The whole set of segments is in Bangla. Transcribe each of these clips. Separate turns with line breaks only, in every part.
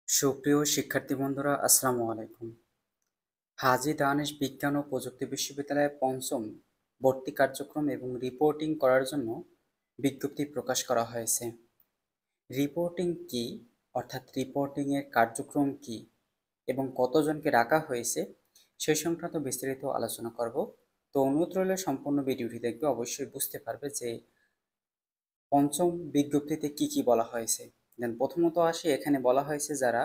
সুপ্রিয় শিক্ষার্থী বন্ধুরা, আসসালামু আলাইকুম। হাজী দানেশ বিজ্ঞান ও প্রযুক্তি বিশ্ববিদ্যালয়ে পঞ্চম ভর্তি কার্যক্রম এবং রিপোর্টিং করার জন্য বিজ্ঞপ্তি প্রকাশ করা হয়েছে। রিপোর্টিং কি, অর্থাৎ রিপোর্টিংয়ের কার্যক্রম কি এবং কতজনকে ডাকা হয়েছে সেই সংক্রান্ত বিস্তারিত আলোচনা করব। তো অনুরোধ রইল সম্পূর্ণ ভিডিওটি দেখবে, অবশ্যই বুঝতে পারবে যে পঞ্চম বিজ্ঞপ্তিতে কি কি বলা হয়েছে। দেন প্রথমত আসি, এখানে বলা হয়েছে যারা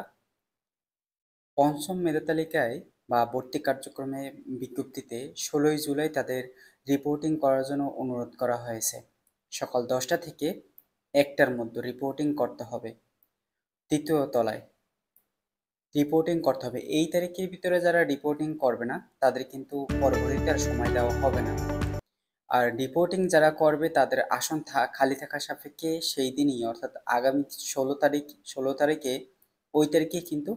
পঞ্চম মেধা তালিকায় বা ভর্তি কার্যক্রমে বিজ্ঞপ্তিতে ১৬ই জুলাই তাদের রিপোর্টিং করার জন্য অনুরোধ করা হয়েছে। সকাল ১০টা থেকে ১টার মধ্যে রিপোর্টিং করতে হবে। তৃতীয় তলায় রিপোর্টিং করতে হবে। এই তারিখের ভিতরে যারা রিপোর্টিং করবে না তাদের কিন্তু পরবর্তীতে আর সময় দেওয়া হবে না। আর রিপোর্টিং যারা করবে তাদের আসন খালি থাকা সাপেক্ষে সেই দিনই, অর্থাৎ আগামী ১৬ তারিখে ওই তারিখে কিন্তু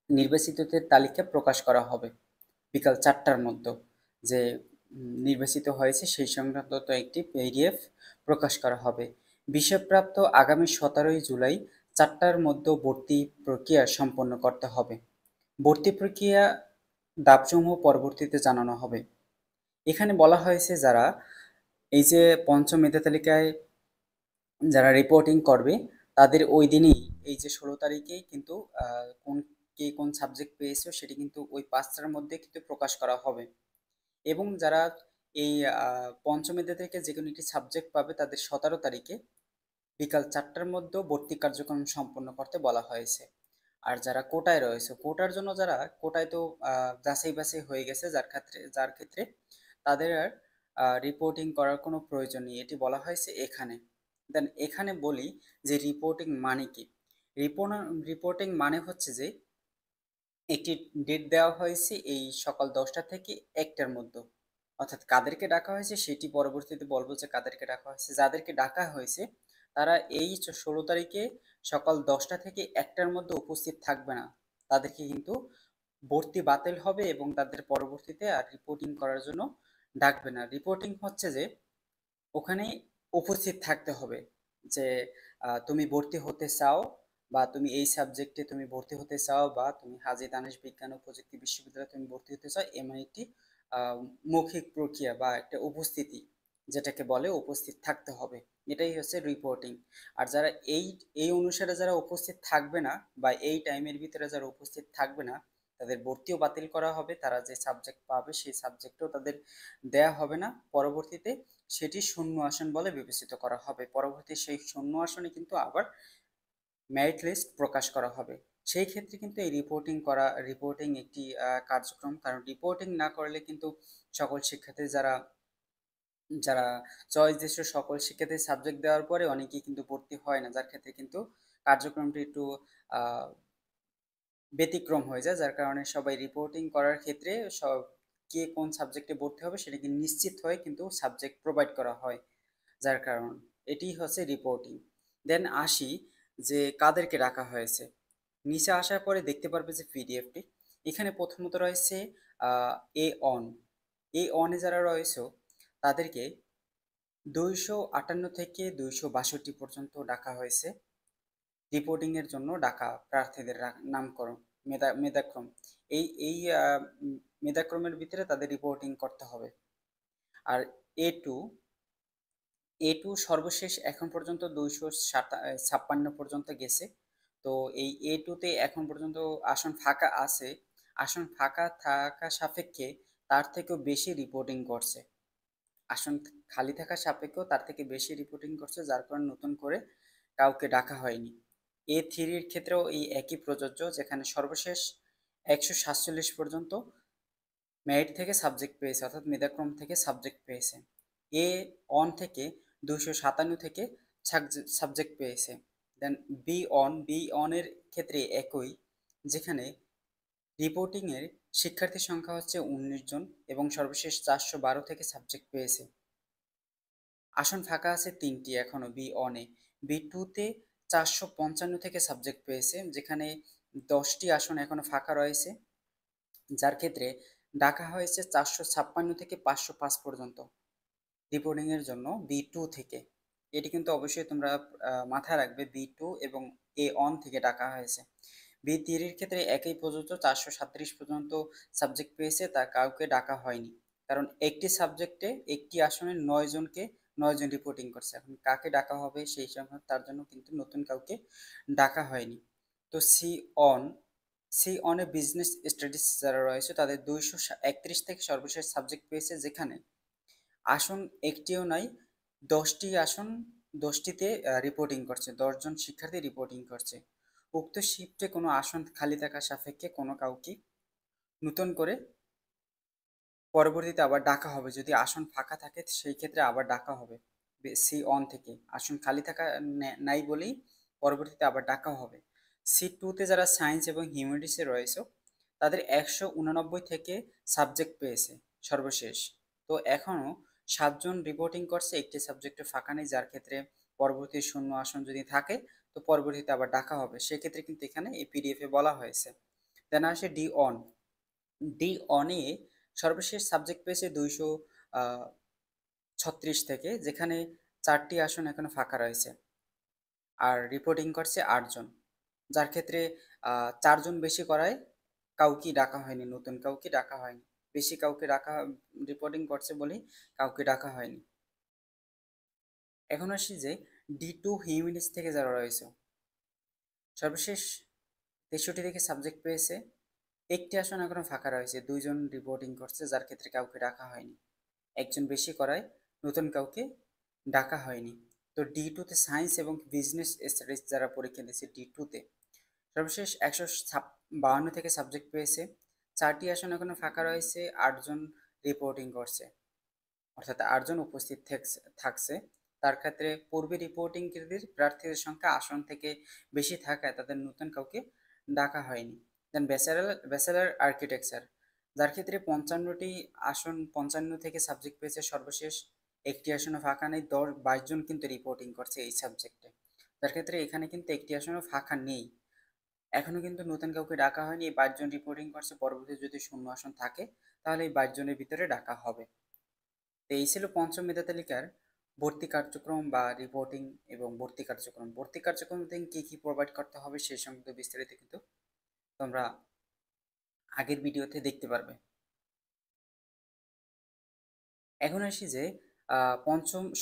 নির্বাচিতদের তালিকা প্রকাশ করা হবে বিকাল ৪টার মধ্যে। যে নির্বাচিত হয়েছে সেই সংক্রান্ত একটি পিডিএফ প্রকাশ করা হবে। বিষয়প্রাপ্ত আগামী ১৭ই জুলাই ৪টার মধ্যে ভর্তি প্রক্রিয়া সম্পন্ন করতে হবে। ভর্তি প্রক্রিয়া ধাপসমূহ পরবর্তীতে জানানো হবে। এখানে বলা হয়েছে যারা এই যে পঞ্চম মেধা তালিকায় যারা রিপোর্টিং করবে তাদের ওই দিনই, এই যে ১৬ তারিখেই কিন্তু কে কোন সাবজেক্ট পেয়েছো সেটি কিন্তু ওই ৫টার মধ্যে কিন্তু প্রকাশ করা হবে। এবং যারা এই পঞ্চম মেধা থেকে যে কোনো একটি সাবজেক্ট পাবে তাদের ১৭ তারিখে বিকাল ৪টার মধ্যে ভর্তি কার্যক্রম সম্পন্ন করতে বলা হয়েছে। আর যারা কোটায় রয়েছে, কোটার জন্য যারা কোটায় তো যাচাই বাছাই হয়ে গেছে, যার ক্ষেত্রে তাদের আর রিপোর্টিং করার কোনো প্রয়োজন নেই, এটি বলা হয়েছে এখানে। দেন এখানে বলি যে রিপোর্টিং মানে কি। রিপোর্টিং মানে হচ্ছে যে একটি ডেট দেওয়া হয়েছে এই সকাল ১০টা থেকে ১টার মধ্যে, অর্থাৎ কাদেরকে ডাকা হয়েছে সেটি পরবর্তীতে বলবো যে কাদেরকে ডাকা হয়েছে। যাদেরকে ডাকা হয়েছে তারা এই ১৬ তারিখে সকাল ১০টা থেকে ১টার মধ্যে উপস্থিত থাকবে না, তাদেরকে কিন্তু ভর্তি বাতিল হবে এবং তাদের পরবর্তীতে আর রিপোর্টিং করার জন্য ডাকবে না। রিপোর্টিং হচ্ছে যে ওখানে উপস্থিত থাকতে হবে, যে তুমি ভর্তি হতে চাও বা তুমি এই সাবজেক্টে তুমি ভর্তি হতে চাও বা তুমি হাজী দানেশ বিজ্ঞান ও প্রযুক্তি বিশ্ববিদ্যালয়ে তুমি ভর্তি হতে চাও, এমন একটি মৌখিক প্রক্রিয়া বা একটা উপস্থিতি, যেটাকে বলে উপস্থিত থাকতে হবে। এটাই হচ্ছে রিপোর্টিং। আর যারা এই এই অনুসারে যারা উপস্থিত থাকবে না বা এই টাইমের ভিতরে যারা উপস্থিত থাকবে না তাদের ভর্তিও বাতিল করা হবে। তারা যে সাবজেক্ট পাবে সেই সাবজেক্টও তাদের দেয়া হবে না। পরবর্তীতে সেটি শূন্য আসন বলে বিবেচিত করা হবে। পরবর্তী সেই শূন্য আসনে কিন্তু আবার মেরিট লিস্ট প্রকাশ করা হবে। সেই ক্ষেত্রে কিন্তু এই রিপোর্টিং একটি কার্যক্রম, কারণ রিপোর্টিং না করলে কিন্তু সকল শিক্ষার্থী যারা যারা চয়েস দিয়েছিল সকল শিক্ষার্থী সাবজেক্ট দেওয়ার পরে অনেকেই কিন্তু ভর্তি হয় না, যার ক্ষেত্রে কিন্তু কার্যক্রমটি একটু আহ, ব্যতিক্রম হয়ে যায়, যার কারণে সবাই রিপোর্টিং করার ক্ষেত্রে সব কে কোন সাবজেক্টে ভর্তি হবে সেটাকে নিশ্চিত হয়ে কিন্তু সাবজেক্ট প্রোভাইড করা হয়, যার কারণ এটি হচ্ছে রিপোর্টিং। দেন আসি যে কাদেরকে রাখা হয়েছে। নিচে আসার পরে দেখতে পারবে যে পিডিএফটি এখানে প্রথমত রয়েছে এ অন। এ অনে যারা রয়েছে তাদেরকে ২৫৮ থেকে ২৬২ পর্যন্ত ডাকা হয়েছে। রিপোর্টিং এর জন্য ডাকা প্রার্থীদের নামকরণ মেধাক্রম, এই মেধাক্রমের ভিতরে তাদের রিপোর্টিং করতে হবে। আর এ টু সর্বশেষ এখন পর্যন্ত ২৫৬ পর্যন্ত গেছে। তো এই এ টুতে এখন পর্যন্ত আসন ফাঁকা আছে। আসন ফাঁকা থাকা সাপেক্ষে তার থেকেও বেশি রিপোর্টিং করছে। আসন খালি থাকা সাপেক্ষেও তার থেকে বেশি রিপোর্টিং করছে, যার কারণে নতুন করে কাউকে ডাকা হয়নি। এ থ্রির ক্ষেত্রেও এই একই প্রযোজ্য, যেখানে সর্বশেষ ১৪৭ পর্যন্ত মেরিট থেকে সাবজেক্ট পেয়েছে, অর্থাৎ মেধাক্রম থেকে সাবজেক্ট পেয়েছে। এ অন থেকে ২৫৭ থেকে সাবজেক্ট পেয়েছে। দেন বি অনের ক্ষেত্রে একই, যেখানে রিপোর্টিংয়ের শিক্ষার্থীর সংখ্যা হচ্ছে ১৯ জন এবং সর্বশেষ ৪১২ থেকে সাবজেক্ট পেয়েছে। আসন ফাঁকা আছে ৩টি এখনো বি অনে। বি টুতে ৪৫৫ থেকে সাবজেক্ট পেয়েছে, যেখানে ১০টি আসন এখনো ফাঁকা রয়েছে, যার ক্ষেত্রে ডাকা হয়েছে ৪৫৬ থেকে ৫০৫ পর্যন্ত রিপোর্টিংয়ের জন্য বি টু থেকে। এটি কিন্তু অবশ্যই তোমরা মাথায় রাখবে, বি টু এবং এ অন থেকে ডাকা হয়েছে। বি3-এর ক্ষেত্রে একই প্রযোজ্য, 437 পর্যন্ত সাবজেক্ট পেয়েছে, তা কাউকে ডাকা হয়নি। কারণ একটি সাবজেক্টে একটি আসনে 9 জনকে 9 জন রিপোর্টিং করছে। এখন কাকে ডাকা হবে সেই সময় তার জন্য কিন্তু নতুন কাউকে ডাকা হয়নি। তো অন এ বিজনেস স্টাডিজ যারা রয়েছে তাদের 231 থেকে সর্বশেষ সাবজেক্ট পেয়েছে, যেখানে আসন একটিও নাই। 10টি আসন, 10টিতে রিপোর্টিং করছে, 10 জন শিক্ষার্থী রিপোর্টিং করছে। উক্ত শিফটে কোনো আসন খালি থাকা সাপেক্ষে কোনো কাউকে নতুন করে পরবর্তীতে আবার ডাকা হবে। যদি আসন ফাঁকা থাকে সেই ক্ষেত্রে আবার ডাকা হবে। অন থেকে আসন খালি থাকা নাই বলেই পরবর্তীতে আবার ডাকা হবে। সি2-তে যারা সায়েন্স এবং হিউম্যানিটিসে রয়েছে তাদের 189 থেকে সাবজেক্ট পেয়েছে সর্বশেষ। তো এখনও 7 জন রিপোর্টিং করছে, একটি সাবজেক্টে ফাঁকা নেই, যার ক্ষেত্রে পরবর্তী শূন্য আসন যদি থাকে তো পরবর্তীতে আবার ডাকা হবে। সেক্ষেত্রে কিন্তু এখানে এই পিডিএফে বলা হয়েছে। দেন আসে ডি অনে সর্বশেষ সাবজেক্ট পেয়েছে 236 থেকে, যেখানে 4টি আসন এখনো ফাঁকা রয়েছে, আর রিপোর্টিং করছে 8 জন, যার ক্ষেত্রে 4 জন বেশি করায় কাউকেই ডাকা হয়নি, নতুন কাউকে ডাকা হয়নি। বেশি কাউকে ডাকা রিপোর্টিং করছে বলেই কাউকে ডাকা হয়নি। এখন আসি যে ডি2 হিউম্যানিটিস থেকে যারা রয়েছে সর্বশেষ 63 থেকে সাবজেক্ট পেয়েছে, একটি আসন এখনো ফাঁকা রয়েছে, 2 জন রিপোর্টিং করছে, যার ক্ষেত্রে কাউকে ডাকা হয়নি। একজন বেশি করায় নতুন কাউকে ডাকা হয়নি। তো ডি2-তে সায়েন্স এবং বিজনেস স্টাডিজ যারা পরীক্ষা দিয়েছে ডি2-তে সর্বশেষ 152 থেকে সাবজেক্ট পেয়েছে, 4টি আসন এখনো ফাঁকা রয়েছে, 8 জন রিপোর্টিং করছে, অর্থাৎ 8 জন উপস্থিত থাকছে। তার ক্ষেত্রে পূর্বে রিপোর্টিংকারীদের প্রার্থীদের সংখ্যা আসন থেকে বেশি থাকায় তাদের নতুন কাউকে ডাকা হয়নি। দেন ব্যাচেলার আর্কিটেকচার, যার ক্ষেত্রে 55টি আসন, 55 থেকে সাবজেক্ট পেয়েছে, সর্বশেষ একটি আসনও ফাঁকা নেই, 22 জন কিন্তু রিপোর্টিং করছে এই সাবজেক্টে, যার ক্ষেত্রে এখানে কিন্তু একটি আসনও ফাঁকা নেই। এখনো কিন্তু নতুন কাউকে ডাকা হয়নি, এই 22 জন রিপোর্টিং করছে, পরবর্তী যদি শূন্য আসন থাকে তাহলে এই 22 জনের ভিতরে ডাকা হবে। তো এই ছিল পঞ্চম মেধা তালিকার ভর্তি কার্যক্রম বা রিপোর্টিং এবং ভর্তি কার্যক্রম। ভর্তি কার্যক্রম থেকে কী কী প্রোভাইড করতে হবে সেই সম্বন্ধে বিস্তারিত কিন্তু তোমরা আগের ভিডিওতে দেখতে পারবে। এখন আসি যে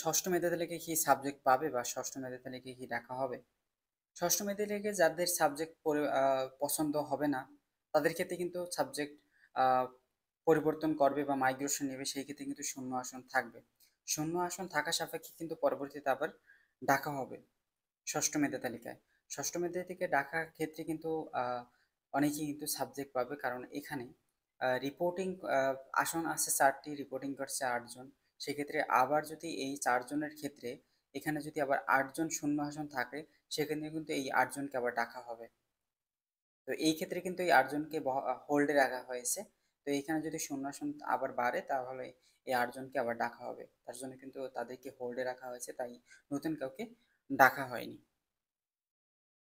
ষষ্ঠ মেধা তালিকায় কী সাবজেক্ট পাবে বা ষষ্ঠ মেধা তালিকায় কী ডাকা হবে। ষষ্ঠ মেধা তালিকায় যাদের সাবজেক্ট পছন্দ হবে না তাদের ক্ষেত্রে কিন্তু সাবজেক্ট পরিবর্তন করবে বা মাইগ্রেশন নেবে, সেই ক্ষেত্রে কিন্তু শূন্য আসন থাকবে। শূন্য আসন থাকা সাপেক্ষে কিন্তু পরবর্তীতে আবার ডাকা হবে ষষ্ঠ মেধা তালিকায়। ষষ্ঠ মেধা থেকে ডাকার ক্ষেত্রে কিন্তু অনেকেই কিন্তু সাবজেক্ট পাবে, কারণ এখানে রিপোর্টিং আসন আছে 4টি, রিপোর্টিং করছে 8 জন। সেক্ষেত্রে আবার যদি এই 4 জনের ক্ষেত্রে এখানে যদি আবার 8 জন শূন্য আসন থাকে, সেখানে কিন্তু এই 8 জনকে আবার ডাকা হবে। তো এই ক্ষেত্রে কিন্তু এই 8 জনকে হোল্ডে রাখা হয়েছে। তো এখানে যদি শূন্য আসন আবার বাড়ে তাহলে এই 8 জনকে আবার ডাকা হবে। তার জন্য কিন্তু তাদেরকে হোল্ডে রাখা হয়েছে, তাই নতুন কাউকে ডাকা হয়নি।